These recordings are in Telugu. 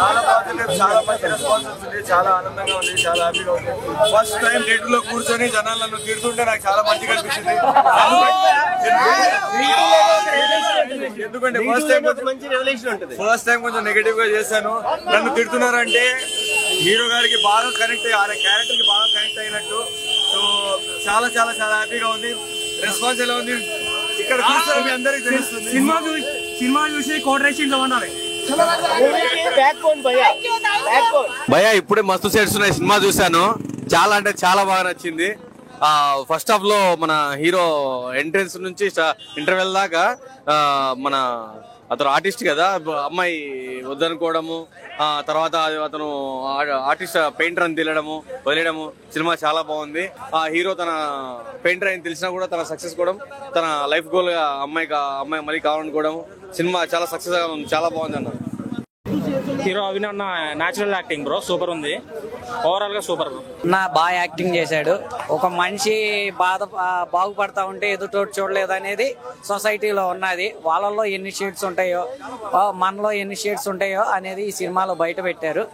చాలా పాజిటివ్, చాలా మంచి రెస్పాన్స్ వస్తుంది, చాలా ఆనందంగా ఉంది, చాలా హ్యాపీగా ఉంది. ఫస్ట్ టైం థియేటర్ లో కూర్చొని జనాలను తిడుతుంటే నాకు చాలా మంచిగా అనిపించింది. ఎందుకంటే ఫస్ట్ టైం కొంచెం నెగటివ్ గా చేశాను. నన్ను తిడుతున్నారంటే హీరో గారికి బాగా కనెక్ట్ అయ్యి క్యారెక్టర్ కి బాగా కనెక్ట్ అయినట్టు. సో చాలా చాలా చాలా హ్యాపీగా ఉంది. రెస్పాన్స్ ఎలా ఉంది ఇక్కడ చూస్తే మీ అందరికి తెలుస్తుంది. సినిమా చూసి కోటరేషన్ లో ఉండాలి. భయ్యా ఇప్పుడే మస్తు సెట్స్ ఉన్నాయి, సినిమా చూసాను, చాలా అంటే చాలా బాగా నచ్చింది. ఫస్ట్ హాఫ్ లో మన హీరో ఎంట్రెన్స్ నుంచి ఇంటర్వెల్ దాకా మన అతను ఆర్టిస్ట్ కదా, అమ్మాయి వద్దనుకోవడము, తర్వాత అతను ఆర్టిస్ట్ పెయింటర్ అని వదిలేయడము, సినిమా చాలా బాగుంది. ఆ హీరో తన పెయింటర్ అని తెలిసినా కూడా తన సక్సెస్ కూడా తన లైఫ్ గోల్ గా అమ్మాయి మళ్ళీ కావాలనుకోవడం, సినిమా చాలా సక్సెస్ గా ఉంది, చాలా బాగుంది అన్న. Hero Abhinav natural acting bro, super ఉంది, ఓవరాల్ గా సూపర్. బాగా యాక్టింగ్ చేశాడు. ఒక మనిషి బాగుపడతా ఉంటే ఎదుటోటి చూడలేదు అనేది సొసైటీలో ఉన్నది. వాళ్ళలో ఎన్ని షేడ్స్ ఉంటాయో, మనలో ఎన్ని షేడ్స్ ఉంటాయో అనేది ఈ సినిమాలో బయట పెట్టారు.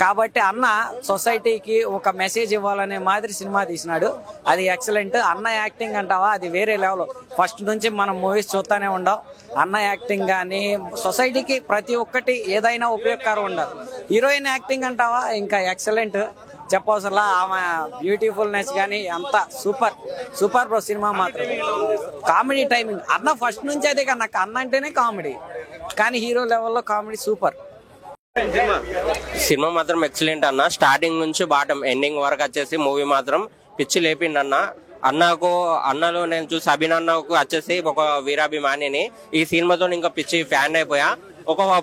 కాబట్టి అన్న సొసైటీకి ఒక మెసేజ్ ఇవ్వాలనే మాదిరి సినిమా తీసినాడు. అది ఎక్సలెంట్. అన్న యాక్టింగ్ అంటావా, అది వేరే లెవెల్. ఫస్ట్ నుంచి మనం మూవీస్ చూస్తూనే ఉండం. అన్న యాక్టింగ్ కానీ సొసైటీకి ప్రతి ఒక్కటి ఏదైనా ఉపయోగకరం ఉండాలి. హీరోయిన్ యాక్టింగ్ అంటావా, ఇంకా ఎక్సలెంట్, చెప్పవసరలా. ఆమె బ్యూటిఫుల్నెస్ కానీ అంతా సూపర్ బ్రో. సినిమా మాత్రం కామెడీ టైమింగ్ అన్న ఫస్ట్ నుంచి అదే కదా, నాకు అన్న అంటేనే కామెడీ, కానీ హీరో లెవెల్లో కామెడీ సూపర్. సినిమా మాత్రం ఎక్సలెంట్ అన్న. స్టార్టింగ్ నుంచి బాటం ఎండింగ్ వరకు వచ్చేసి మూవీ మాత్రం పిచ్చి లేపిండి అన్న. అన్నలో నేను చూసి అభినన్నకు వచ్చేసి ఒక వీరాభిమానిని. ఈ సినిమాతో ఇంకా పిచ్చి ఫ్యాన్ అయిపోయా.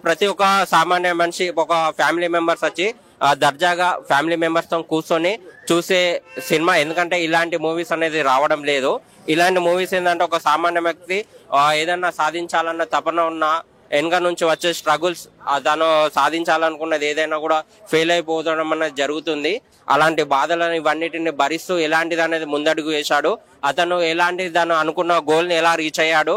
ప్రతి ఒక్క సామాన్య మనిషి, ఒక ఫ్యామిలీ మెంబర్స్ వచ్చి దర్జాగా ఫ్యామిలీ మెంబర్స్ తో కూర్చొని చూసే సినిమా. ఎందుకంటే ఇలాంటి మూవీస్ అనేది రావడం లేదు. ఇలాంటి మూవీస్ ఏంటంటే ఒక సామాన్య వ్యక్తి ఏదన్నా సాధించాలన్న తపన ఉన్న వెనక నుంచి వచ్చే స్ట్రగుల్స్, తను సాధించాలనుకున్నది ఏదైనా కూడా ఫెయిల్ అయిపోవడం అనేది జరుగుతుంది. అలాంటి బాధలను ఇవన్నిటిని భరిస్తూ ఎలాంటిది అనేది ముందడుగు వేశాడు. అతను ఎలాంటి తను అనుకున్న గోల్ ని ఎలా రీచ్ అయ్యాడు,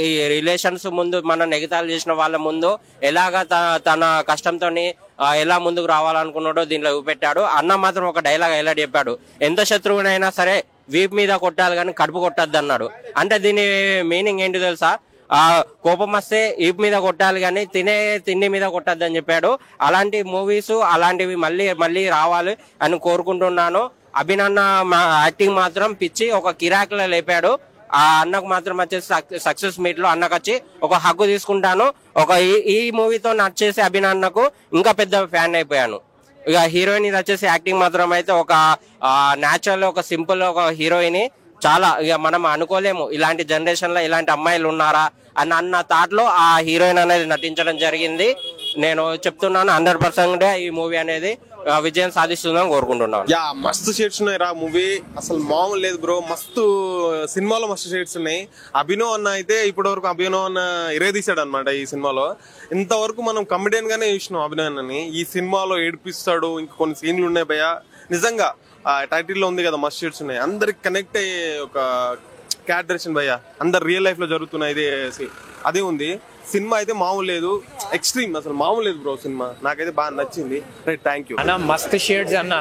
ఈ రిలేషన్స్ ముందు మన నెగతాలు చేసిన వాళ్ళ ముందు ఎలాగా తన కష్టంతో ఎలా ముందుకు రావాలనుకున్నాడో దీంట్లో చూపెట్టాడు. అన్న మాత్రం ఒక డైలాగ్ ఎలా చెప్పాడు, ఎంత శత్రువునైనా సరే వీపు మీద కొట్టాలి కానీ కడుపు కొట్టద్దు అన్నాడు. అంటే దీని మీనింగ్ ఏంటి తెలుసా, కోపం వస్తే ఈపు మీద కొట్టాలి కానీ తిండి మీద కొట్టద్దు అని చెప్పాడు. అలాంటి మూవీస్ అలాంటివి మళ్ళీ రావాలి అని కోరుకుంటున్నాను. అభినన్న యాక్టింగ్ మాత్రం పిచ్చి, ఒక కిరాక్లో లేపాడు. ఆ అన్నకు మాత్రం వచ్చేసి సక్సెస్ మీట్ లో అన్నకు వచ్చి ఒక హక్కు తీసుకుంటాను. ఈ మూవీతో నచ్చేసి అభినన్నకు ఇంకా పెద్ద ఫ్యాన్ అయిపోయాను. ఇక హీరోయిన్ ఇది వచ్చేసి యాక్టింగ్ మాత్రం అయితే ఒక న్యాచురల్, ఒక సింపుల్ ఒక హీరోయిన్. చాలా ఇక మనం అనుకోలేము ఇలాంటి జనరేషన్ లో ఇలాంటి అమ్మాయిలు ఉన్నారా అన్న థాట్ లో ఆ హీరోయిన్ అనేది నటించడం జరిగింది. నేను చెప్తున్నాను 100% ఈ మూవీ అనేది విజయం సాధిస్తుందని కోరుకుంటున్నాను. మస్తు షేడ్స్ ఉన్నాయి రా మూవీ, అసలు మామూలు లేదు బ్రో. మస్తు సినిమాలో మస్తు షేడ్స్ ఉన్నాయి. అభినవ్ అన్న అయితే ఇప్పటి వరకు అభినవ్ అన్న ఇరేదీశాడు అనమాట. ఈ సినిమాలో ఇంతవరకు మనం కమెడియన్ గానే చూసినాం అభినవ్ అన్నని. ఈ సినిమాలో ఏడిపిస్తాడు. ఇంకా కొన్ని సీన్లు ఉన్నాయి భయ్య, నిజంగా టైటిల్ లో ఉంది కదా మస్తు షేడ్స్ ఉన్నాయి. అందరికి కనెక్ట్ అయ్యే ఒక క్యారెక్టరేషన్ భయ్య, అందరు రియల్ లైఫ్ లో జరుగుతున్నాయి ఇదే అదే ఉంది. సినిమా అయితే మామూలు లేదు, ఎక్స్ట్రీమ్, అసలు మామూలు లేదు బ్రో. సినిమా నాకైతే బాగా నచ్చింది. రైట్, థ్యాంక్ యూ అన్న. మస్త్ షేడ్స్ అన్న.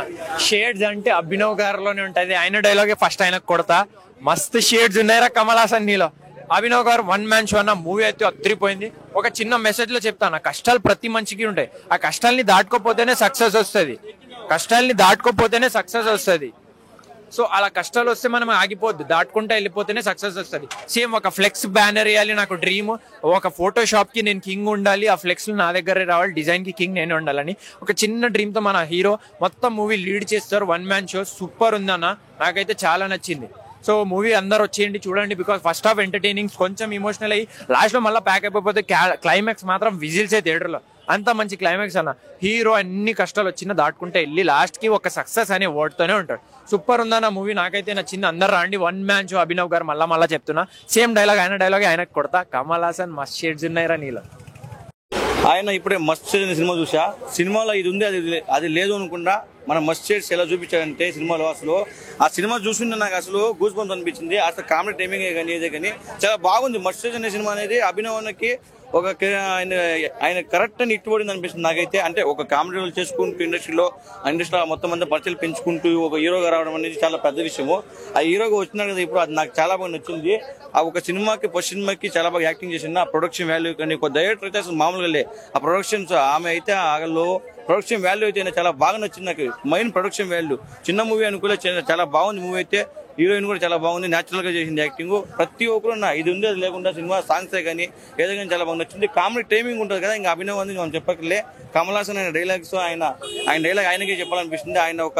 షేడ్స్ అంటే అభినవ్ గారిలోనే ఉంటది. ఆయన డైలాగే ఫస్ట్ ఆయనకు కొడతా. మస్త్ షేడ్స్ ఉన్నాయరా కమల్ హాసన్ నీలో. అభినవ్ గారు వన్ మ్యాన్ షో అన్న. మూవీ అయితే అద్దరిపోయింది. ఒక చిన్న మెసేజ్ లో చెప్తాను, కష్టాలు ప్రతి మనిషికి ఉంటాయి. ఆ కష్టాలని దాటుకోపోతేనే సక్సెస్ వస్తుంది. కష్టాలని దాటుకోపోతేనే సక్సెస్ వస్తుంది. సో అలా కష్టాలు వస్తే మనం ఆగిపోద్దు, దాటుకుంటా వెళ్ళిపోతేనే సక్సెస్ వస్తుంది. సేమ్ ఒక ఫ్లెక్స్ బ్యానర్ వేయాలి నాకు డ్రీమ్. ఒక ఫోటోషాప్ కి నేను కింగ్ ఉండాలి, ఆ ఫ్లెక్స్ నా దగ్గరే రావాలి, డిజైన్ కి కింగ్ నేనే ఉండాలని ఒక చిన్న డ్రీమ్ తో మన హీరో మొత్తం మూవీ లీడ్ చేస్తారు. వన్ మ్యాన్ షో సూపర్ ఉందన్న, నాకైతే చాలా నచ్చింది. సో మూవీ అందరు వచ్చేయండి చూడండి. బికాస్ ఫస్ట్ హాఫ్ ఎంటర్టైనింగ్, కొంచెం ఇమోషనల్ అయ్యి లాస్ట్ లో మళ్ళీ ప్యాక్ అయిపోతే క్లైమాక్స్ మాత్రం విజిల్సే థియేటర్ లో. అంత మంచి క్లైమాక్స్ అన్న. హీరో అన్ని కష్టాలు వచ్చినా దాటుకుంటే వెళ్ళి లాస్ట్ కి ఒక సక్సెస్ అనే వర్డ్ తోనే ఉంటాడు. సూపర్ ఉందన్న మూవీ, నాకైతే నచ్చింది. అందరు రండి. One man show. అభినవ్ గారు మళ్ళా చెప్తున్నా, సేమ్ డైలాగ్ ఆయన డైలాగ్ ఆయనకు కొడతా. కమల్ హాసన్ మస్త్ షేడ్స్ ఉన్నాయిరా నీలో. ఆయన ఇప్పుడే మస్త్ సినిమా చూసా. సినిమాలో ఇది ఉంది అది లేదు అనుకుంటా. మన మస్ట్ షేడ్స్ ఎలా చూపించాడంటే సినిమాలో అసలు ఆ సినిమా చూస్తుంటే నాకు అసలు గూస్ బంప్స్ అనిపించింది. అసలు కామెడీ టైమింగ్ కానీ ఏదే కానీ చాలా బాగుంది. మస్ట్ షేడ్స్ అనే సినిమా అనేది అభినవానికి ఒక ఆయన కరెక్ట్ అని ఇట్టుబడింది అనిపిస్తుంది నాకైతే. అంటే ఒక కామెడీ రోల్ చేసుకుంటూ ఇండస్ట్రీలో మొత్తం అంతా పరిచయాలు పెంచుకుంటూ ఒక హీరోగా రావడం అనేది చాలా పెద్ద విషయము. ఆ హీరోగా వచ్చినారు కదా ఇప్పుడు, అది నాకు చాలా బాగా నచ్చింది. ఆ ఒక సినిమాకి ఫస్ట్ సినిమాకి చాలా బాగా యాక్టింగ్ చేసింది. ఆ ప్రొడక్షన్ వాల్యూ కానీ ఒక డైరెక్టర్ అయితే అసలు మామూలుగా ఆ ప్రొడక్షన్స్ ఆమె అయితే ఆగలో ప్రొడక్షన్ వాల్యూ అయితే చాలా బాగా నచ్చింది నాకు. మెయిన్ ప్రొడక్షన్ వాల్యూ చిన్న మూవీ అనుకూల చాలా బాగుంది మూవీ అయితే. హీరోయిన్ కూడా చాలా బాగుంది, న్యాచురల్ గా చేసింది యాక్టింగ్. ప్రతి ఒక్కరు ఇది ఉంది అది లేకుండా సినిమా సాంగ్సే కానీ ఏదో కానీ చాలా బాగా నచ్చింది. కామెడీ టైమింగ్ ఉంటుంది కదా, ఇంకా అభినవ్ అని మనం చెప్పకలే. కమల్ హాసన్ ఆయన డైలాగ్స్ ఆయన డైలాగ్ ఆయనకే చెప్పాలనిపిస్తుంది. ఆయన ఒక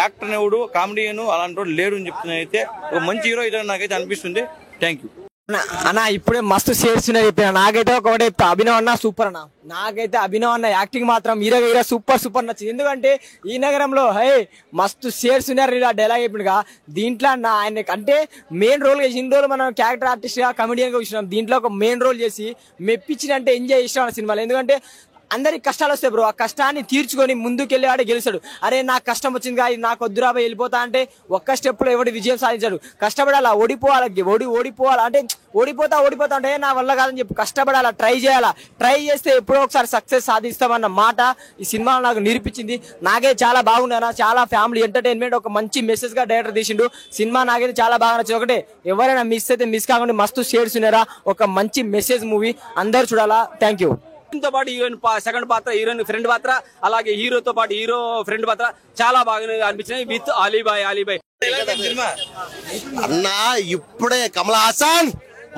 యాక్టర్ ఎవడు కామెడీను అలాంటి వాడు లేడు అని చెప్తున్నా. అయితే ఒక మంచి హీరో అయితే నాకైతే అనిపిస్తుంది. థ్యాంక్ యూ అన్న. ఇప్పుడే మస్తు షేడ్స్ ఉన్నాయి చెప్పిన. నాకైతే ఒకటే చెప్తా, అభినవ్ అన్న సూపర్ అన్న. నాకైతే అభినవ్ అన్న యాక్టింగ్ మాత్రం హీరో సూపర్ నచ్చింది. ఎందుకంటే ఈ నగరంలో మస్తు షేడ్స్ ఉన్నారు డైలాగ్ చెప్పినగా. దీంట్లో ఆయన అంటే మెయిన్ రోల్ చేసి ఇన్ని రోజులు మనం క్యారెక్టర్ ఆర్టిస్ట్ గా కమెడియన్ గా చూసినాం. దీంట్లో ఒక మెయిన్ రోల్ చేసి మెప్పించినంటే ఎంజాయ్ చేసిన సినిమాలో. ఎందుకంటే అందరికి కష్టాలు వస్తాయి బ్రో, ఆ కష్టాన్ని తీర్చుకొని ముందుకెళ్ళేవాడే గెలుస్తాడు. అరే నాకు కష్టం వచ్చింది కానీ నాకు వద్దురాబా వెళ్ళిపోతా అంటే ఒక్క స్టెప్ లో ఎవడు విజయం సాధించాడు. కష్టపడాలా, ఓడిపోవాలా అంటే ఓడిపోతా అంటే నా వల్ల కాదని చెప్పి కష్టపడాలా, ట్రై చేయాలా. ట్రై చేస్తే ఎప్పుడో ఒకసారి సక్సెస్ సాధిస్తామన్న మాట ఈ సినిమా నాకు నిరూపించింది. నాకే చాలా బాగుండేనా, చాలా ఫ్యామిలీ ఎంటర్టైన్మెంట్ ఒక మంచి మెసేజ్ గా డైరెక్టర్ తీసిండు. సినిమా నాకైతే చాలా బాగా నచ్చింది. ఒకటే ఎవరైనా మిస్ అయితే మిస్ కాకుండా మస్తు షేడ్స్ ఉన్నారా, ఒక మంచి మెసేజ్ మూవీ, అందరు చూడాలా. Thank you. తో పాటు హీరోయిన్ సెకండ్ పాత్ర, హీరోయిన్ ఫ్రెండ్ పాత్ర, అలాగే హీరోతో పాటు హీరో ఫ్రెండ్ పాత్ర చాలా బాగా అనిపించినాయి. విత్ అలీబాయ్ అన్నా ఇప్పుడే కమల్ హాసన్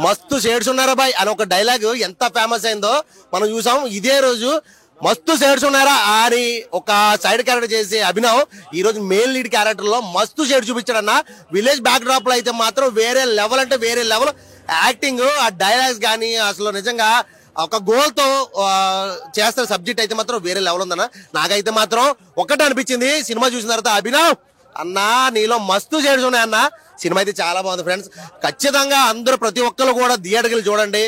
మస్తు షేడ్స్ ఉన్నారా బాయ్ అని ఒక డైలాగ్ ఎంత ఫేమస్ అయిందో మనం చూసాం. ఇదే రోజు మస్తు షేడ్స్ ఉన్నారా అని ఒక సైడ్ క్యారెక్టర్ చేసి అభినవ్ ఈ రోజు మెయిన్ లీడ్ క్యారెక్టర్ లో మస్తు షేడ్ చూపించాడన్న. విలేజ్ బ్యాక్ డ్రాప్ లో అయితే మాత్రం వేరే లెవెల్ అంటే వేరే లెవెల్ యాక్టింగ్, ఆ డైలాగ్స్ కానీ అసలు నిజంగా ఒక గోల్ తో చేస్తున్న సబ్జెక్ట్ అయితే మాత్రం వేరే లెవెల్ ఉందన్న. నాకైతే మాత్రం ఒక్కటే అనిపించింది సినిమా చూసిన తర్వాత, అభినవ్ అన్నా నీలో మస్తు షేడ్స్ ఉన్నాయన్న. సినిమా అయితే చాలా బాగుంది ఫ్రెండ్స్. ఖచ్చితంగా అందరూ ప్రతి ఒక్కరు కూడా థియేటర్కి చూడండి.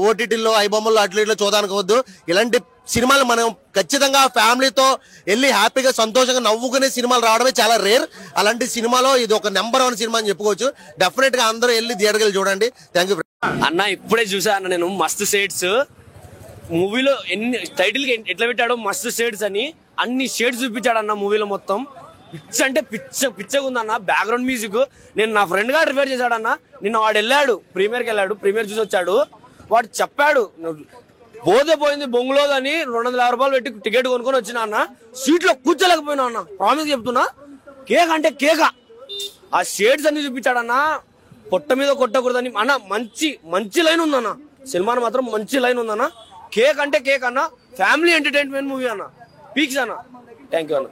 ఓటీటీలో ఐబొమ్మల్లో అట్లా ఇట్లా చూడడానికి వద్దు. ఇలాంటి సినిమాలు మనం ఖచ్చితంగా ఫ్యామిలీతో వెళ్ళి హ్యాపీగా సంతోషంగా నవ్వుకునే సినిమాలు రావడమే చాలా రేర్. అలాంటి సినిమాలో ఇది ఒక నెంబర్ 1 సినిమా అని చెప్పుకోవచ్చు. డెఫినెట్ గా అందరూ వెళ్ళి థియేటర్కి వెళ్ళి చూడండి. థ్యాంక్ యూ అన్న. ఇప్పుడే చూసా అన్న నేను మస్తు షేడ్స్ మూవీలో. ఎన్ని టైటిల్ కి ఎట్లా పెట్టాడో మస్తు షేడ్స్ అని, అన్ని షేడ్స్ చూపించాడు అన్న మూవీలో మొత్తం. పిచ్చ అంటే పిచ్చగా ఉందన్న. బ్యాక్గ్రౌండ్ మ్యూజిక్ నేను నా ఫ్రెండ్ గా రిఫర్ చేశాడన్న. నిన్న వాడు వెళ్ళాడు ప్రీమియర్కి వెళ్ళాడు, ప్రీమియర్ చూసి వచ్చాడు. వాడు చెప్పాడు పోయింది బొంగులోదని 250 రూపాయలు పెట్టి టికెట్ కొనుక్కొని వచ్చినా అన్న. సీట్ లో కూర్చోలేకపోయినా అన్న, ప్రామిస్ చెప్తున్నా. కేక్ అంటే కేక. ఆ షేడ్స్ అన్ని చూపించాడన్న. పొట్ట మీద కొట్టకూడదని అన్న. మంచి లైన్ ఉందన్న సినిమాను మాత్రం, మంచి లైన్ ఉందన్న. కేక్ అంటే కేక్ అన్న. ఫ్యామిలీ ఎంటర్టైన్మెంట్ మూవీ అన్న, పీక్స్ అన్న. థ్యాంక్ యూ అన్న.